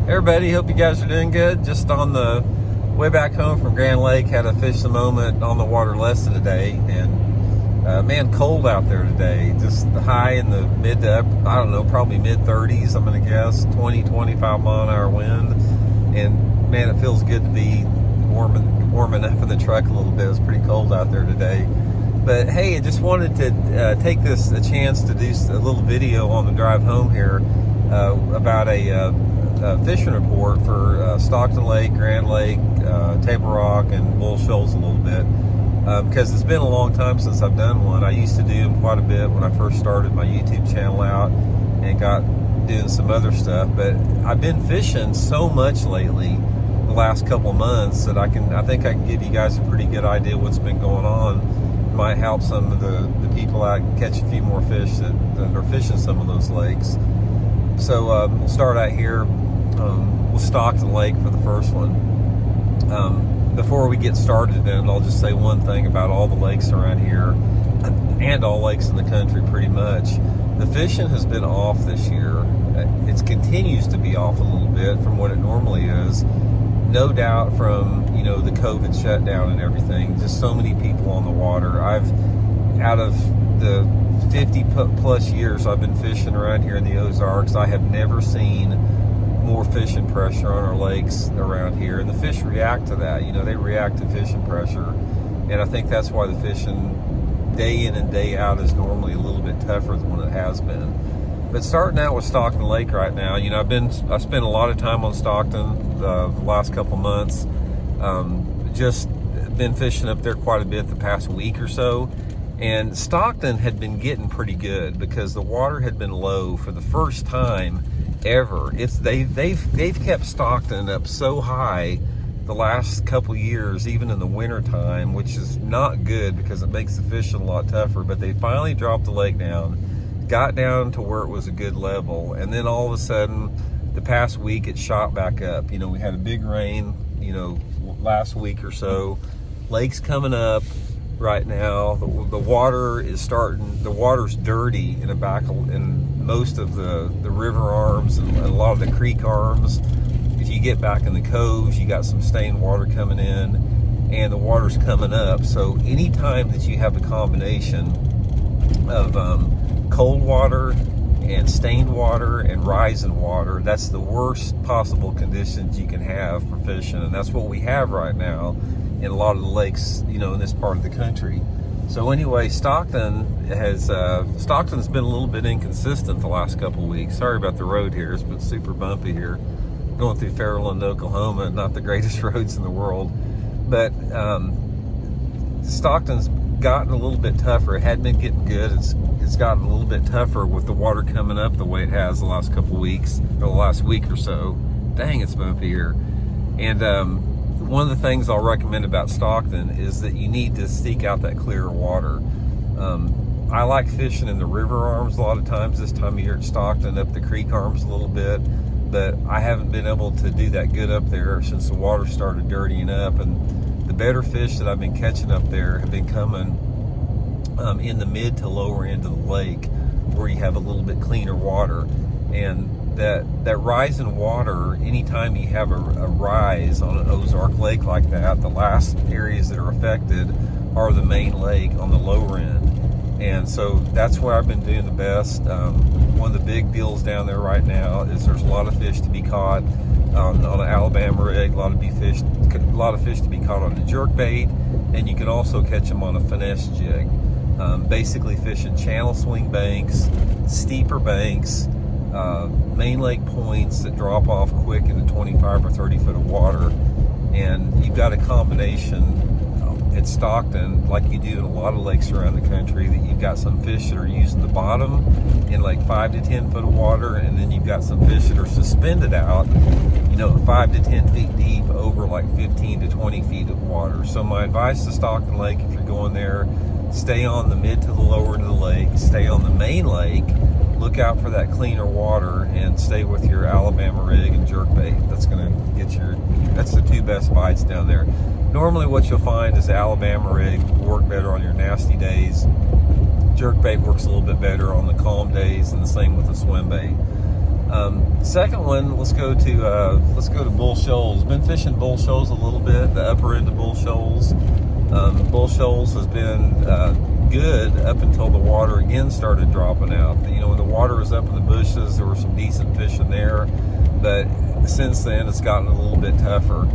Everybody, hope you guys are doing good. Just on the way back home from Grand Lake, had a fish the moment on the water lesson today, and man, cold out there today. Just high in the mid to up, I don't know, probably mid 30s, I'm gonna guess, 20-25 mile an hour wind. And man, it feels good to be warming up in the truck a little bit. It's pretty cold out there today. But hey, I just wanted to take a chance to do a little video on the drive home here about a fishing report for Stockton Lake, Grand Lake, Table Rock, and Shoals a little bit, because it's been a long time since I've done one. I used to do them quite a bit when I first started my YouTube channel out and got doing some other stuff, but I've been fishing so much lately the last couple of months that I think I can give you guys a pretty good idea what's been going on. It might help some of the people out catch a few more fish that are fishing some of those lakes. So we'll start out here. We'll Stockton Lake for the first one. Before we get started, then I'll just say one thing about all the lakes around here and all lakes in the country pretty much. The fishing has been off this year. It continues to be off a little bit from what it normally is. No doubt from, the COVID shutdown and everything. Just so many people on the water. Out of the 50 plus years I've been fishing around here in the Ozarks, I have never seen more fishing pressure on our lakes around here, and the fish react to that. They react to fishing pressure, and I think that's why the fishing day in and day out is normally a little bit tougher than what it has been. But starting out with Stockton Lake right now, I spent a lot of time on Stockton the last couple months. Just been fishing up there quite a bit the past week or so, and Stockton had been getting pretty good because the water had been low for the first time ever. They've kept Stockton up so high the last couple years, even in the winter time, which is not good because it makes the fishing a lot tougher. But they finally dropped the lake down, got down to where it was a good level, and then all of a sudden the past week it shot back up. We had a big rain last week or so. Lake's coming up right now. The water is starting, the water's dirty in most of the river arms and a lot of the creek arms. If you get back in the coves, you got some stained water coming in, and the water's coming up. So anytime that you have a combination of cold water and stained water and rising water, that's the worst possible conditions you can have for fishing, and that's what we have right now in a lot of the lakes, in this part of the country. So anyway, Stockton's been a little bit inconsistent the last couple of weeks. Sorry about the road here. It's been super bumpy here. Going through Fairland, Oklahoma, not the greatest roads in the world. But Stockton's gotten a little bit tougher. It had been getting good. It's gotten a little bit tougher with the water coming up the way it has the last couple of weeks, or the last week or so. Dang, it's bumpy here. And one of the things I'll recommend about Stockton is that you need to seek out that clearer water. I like fishing in the river arms a lot of times this time of year at Stockton, up the creek arms a little bit, but I haven't been able to do that good up there since the water started dirtying up. And the better fish that I've been catching up there have been coming in the mid to lower end of the lake, where you have a little bit cleaner water. And that rise in water, anytime you have a rise on an Ozark lake like that, the last areas that are affected are the main lake on the lower end. And so that's where I've been doing the best. One of the big deals down there right now is there's a lot of fish to be caught on an Alabama rig, a lot of fish to be caught on a jerk bait, and you can also catch them on a finesse jig. Basically fishing channel swing banks, steeper banks, main lake points that drop off quick into 25 or 30 foot of water. And you've got a combination at Stockton, like you do in a lot of lakes around the country, that you've got some fish that are using the bottom in like 5 to 10 foot of water, and then you've got some fish that are suspended out 5 to 10 feet deep over like 15 to 20 feet of water. So my advice to Stockton Lake, if you're going there, stay on the mid to the lower end of the lake, stay on the main lake, look out for that cleaner water, and stay with your Alabama rig and jerkbait. That's going to get that's the two best bites down there. Normally what you'll find is the Alabama rig will work better on your nasty days. Jerkbait works a little bit better on the calm days, and the same with the swim bait. Second one, let's go to Bull Shoals. Been fishing Bull Shoals a little bit, the upper end of Bull Shoals. Bull Shoals has been good up until the water again started dropping out. You know, when the water was up in the bushes, there were some decent fish in there, but since then it's gotten a little bit tougher.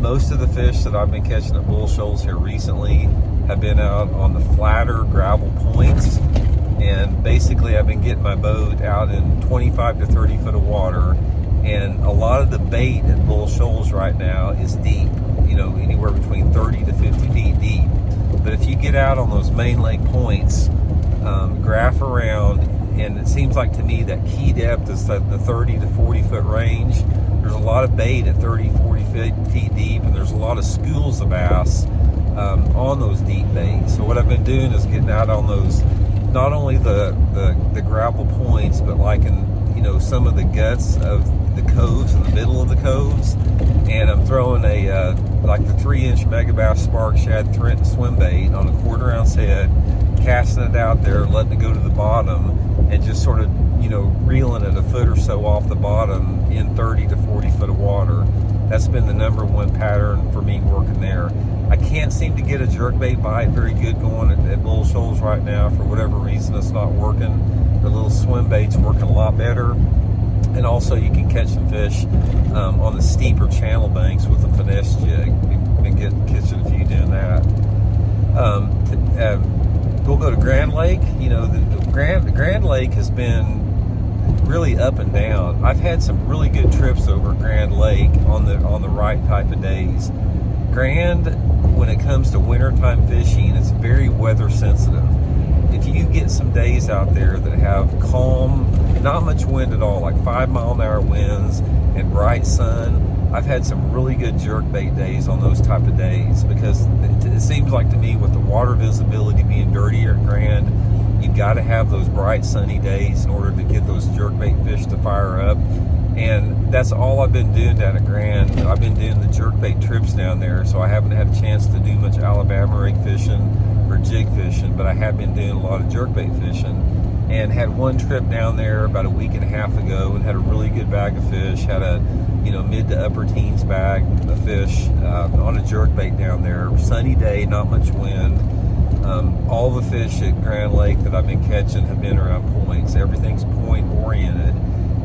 Most of the fish that I've been catching at Bull Shoals here recently have been out on the flatter gravel points, and basically I've been getting my boat out in 25 to 30 foot of water, and a lot of the bait at Bull Shoals right now is deep, you know, anywhere between 30 to 50 feet deep. But if you get out on those main lake points, graph around, and it seems like to me that key depth is the 30 to 40 foot range. There's a lot of bait at 30, 40 feet deep, and there's a lot of schools of bass on those deep baits. So what I've been doing is getting out on those, not only the gravel points, but like in, you know, some of the guts of the coves, in the middle of the coves, and I'm throwing like the 3-inch Megabass Spark Shad swim bait on a 1/4 ounce head, casting it out there, letting it go to the bottom, and just sort of, you know, reeling it a foot or so off the bottom in 30 to 40 foot of water. That's been the #1 pattern for me working there. I can't seem to get a jerkbait bite very good going at Bull Shoals right now. For whatever reason, it's not working. The little swim bait's working a lot better. And also you can catch some fish on the steeper channel banks with a finesse jig. We've been catching a few doing that. We'll go to Grand Lake. You know, the Grand Lake has been really up and down. I've had some really good trips over Grand Lake on the right type of days. Grand, when it comes to wintertime fishing, it's very weather sensitive. If you get some days out there that have calm, not much wind at all, like 5-mile-an-hour winds and bright sun, I've had some really good jerkbait days on those type of days, because it seems like to me, with the water visibility being dirtier at Grand, you've got to have those bright sunny days in order to get those jerkbait fish to fire up. And that's all I've been doing down at Grand. I've been doing the jerkbait trips down there, so I haven't had a chance to do much Alabama rig fishing or jig fishing, but I have been doing a lot of jerkbait fishing, and had one trip down there about a week and a half ago and had a really good bag of fish. Had a, you know, mid to upper teens bag of fish on a jerkbait down there. Sunny day, not much wind. All the fish at Grand Lake that I've been catching have been around points. Everything's point oriented,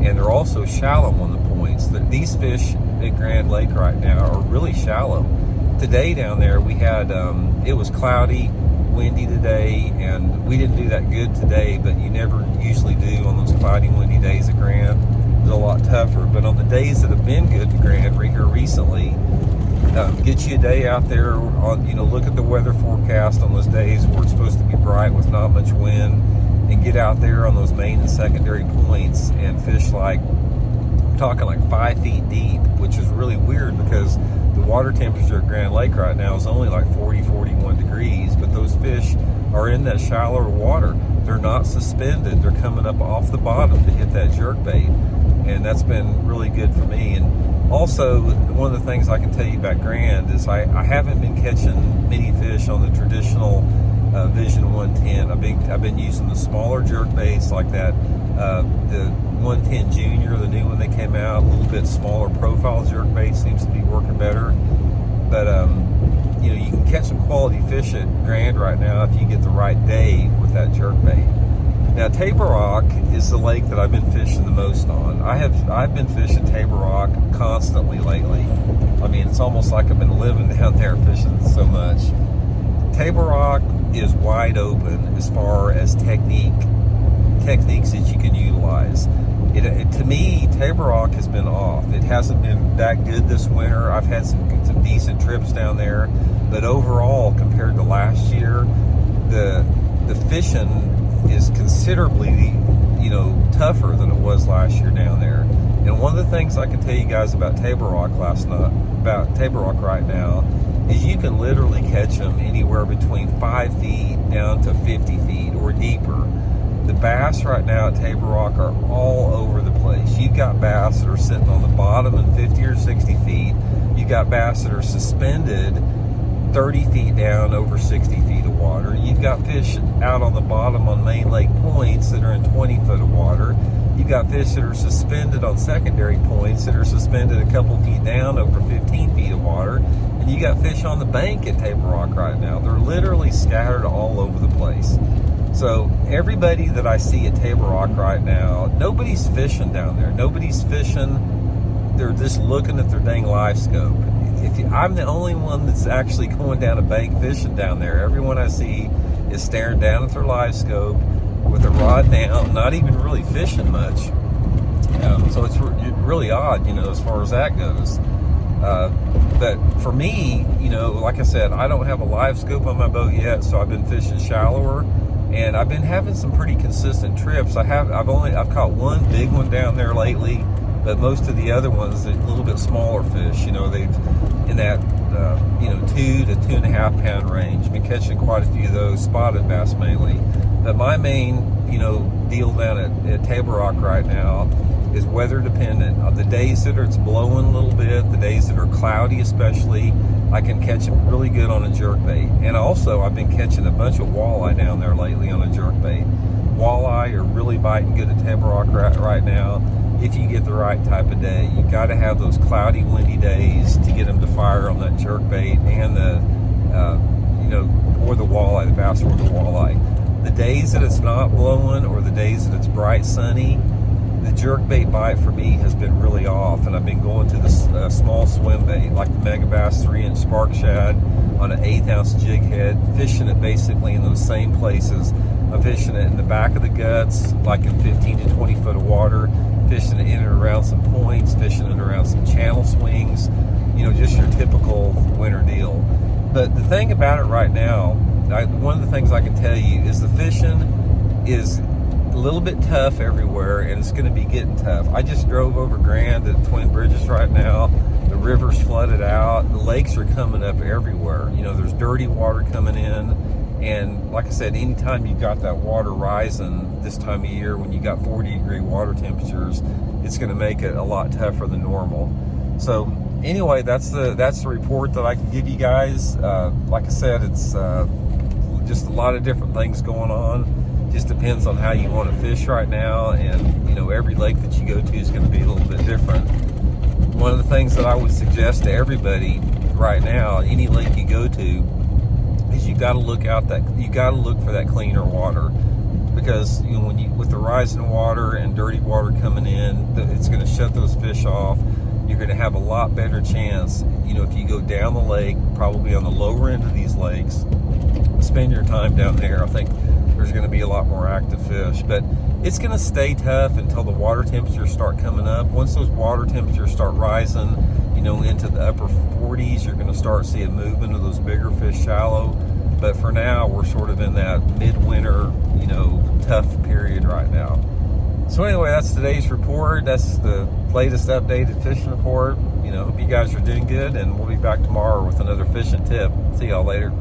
and they're also shallow on the points. These fish at Grand Lake right now are really shallow. Today down there we had, it was cloudy, windy today, and we didn't do that good today, but you never usually do on those cloudy, windy days at Grand. It's a lot tougher. But on the days that have been good to Grand here recently, get you a day out there on, you know, look at the weather forecast on those days where it's supposed to be bright with not much wind, and get out there on those main and secondary points and fish like, I'm talking like 5 feet deep, which is really weird because the water temperature at Grand Lake right now is only like 40, 41 degrees, but those fish are in that shallower water. They're not suspended. They're coming up off the bottom to hit that jerkbait, and that's been really good for me. And also, one of the things I can tell you about Grand is I haven't been catching many fish on the traditional Vision 110. I've been using the smaller jerkbaits like that, the 110 Junior, the new one that came out, a little bit smaller profile jerkbait seems to be working better. But you know, you can catch some quality fish at Grand right now if you get the right day with that jerkbait. Now, Table Rock is the lake that I've been fishing the most on. I've been fishing Table Rock constantly lately. I mean, it's almost like I've been living down there fishing so much. Table Rock is wide open as far as techniques that you can utilize. To me, Table Rock has been off. It hasn't been that good this winter. I've had some decent trips down there, but overall, compared to last year, the fishing is considerably, you know, tougher than it was last year down there. And one of the things I can tell you guys about Table Rock right now, is you can literally catch them anywhere between 5 feet down to 50 feet or deeper. The bass right now at Table Rock are all over the place. You've got bass that are sitting on the bottom in 50 or 60 feet. You've got bass that are suspended 30 feet down over 60 feet of water. You've got fish out on the bottom on main lake points that are in 20 foot of water. You got fish that are suspended on secondary points that are suspended a couple feet down over 15 feet of water. And you got fish on the bank at Table Rock right now. They're literally scattered all over the place. So everybody that I see at Table Rock right now, nobody's fishing down there. Nobody's fishing. They're just looking at their dang live scope. I'm the only one that's actually going down a bank fishing down there. Everyone I see is staring down at their live scope with a rod down, not even really fishing much. So it's really odd, as far as that goes. But for me, like I said, I don't have a live scope on my boat yet, so I've been fishing shallower, and I've been having some pretty consistent trips. I've caught one big one down there lately, but most of the other ones are a little bit smaller fish. They've in that 2 to 2.5 pound range. Been catching quite a few of those, spotted bass mainly. But my main deal down at Table Rock right now is weather dependent. On the days that it's blowing a little bit, the days that are cloudy especially, I can catch them really good on a jerkbait. And also, I've been catching a bunch of walleye down there lately on a jerkbait. Walleye are really biting good at Table Rock right now. If you get the right type of day, you got to have those cloudy, windy days to get them to fire on that jerkbait and or the walleye, the bass or the walleye. The days that it's not blowing or the days that it's bright sunny, the jerkbait bite for me has been really off, and I've been going to the small swim bait like the Mega Bass 3-inch spark shad on an 1/8 ounce jig head, fishing it basically in those same places. I'm fishing it in the back of the guts, like in 15 to 20 foot of water, fishing it in and around some points, fishing it around some channel swings, just your typical winter deal. But the thing about it right now, one of the things I can tell you is the fishing is a little bit tough everywhere, and it's going to be getting tough. I just drove over Grand at Twin Bridges right now. The river's flooded out. The lakes are coming up everywhere. There's dirty water coming in. And like I said, anytime you got that water rising this time of year when you got 40-degree water temperatures, it's going to make it a lot tougher than normal. So anyway, that's the report that I can give you guys. Like I said, it's just a lot of different things going on. Just depends on how you want to fish right now, and every lake that you go to is going to be a little bit different. One of the things that I would suggest to everybody right now, any lake you go to, is you got to look for that cleaner water, because with the rising water and dirty water coming in, it's going to shut those fish off. You're going to have a lot better chance, if you go down the lake, probably on the lower end of these lakes, spend your time down there. I think there's going to be a lot more active fish, but it's going to stay tough until the water temperatures start coming up. Once those water temperatures start rising, into the upper 40s, you're going to start seeing movement of those bigger fish shallow. But for now, we're sort of in that midwinter, tough period right now. So anyway, that's today's report. That's the latest updated fishing report. Hope you guys are doing good, and we'll be back tomorrow with another fishing tip. See y'all later.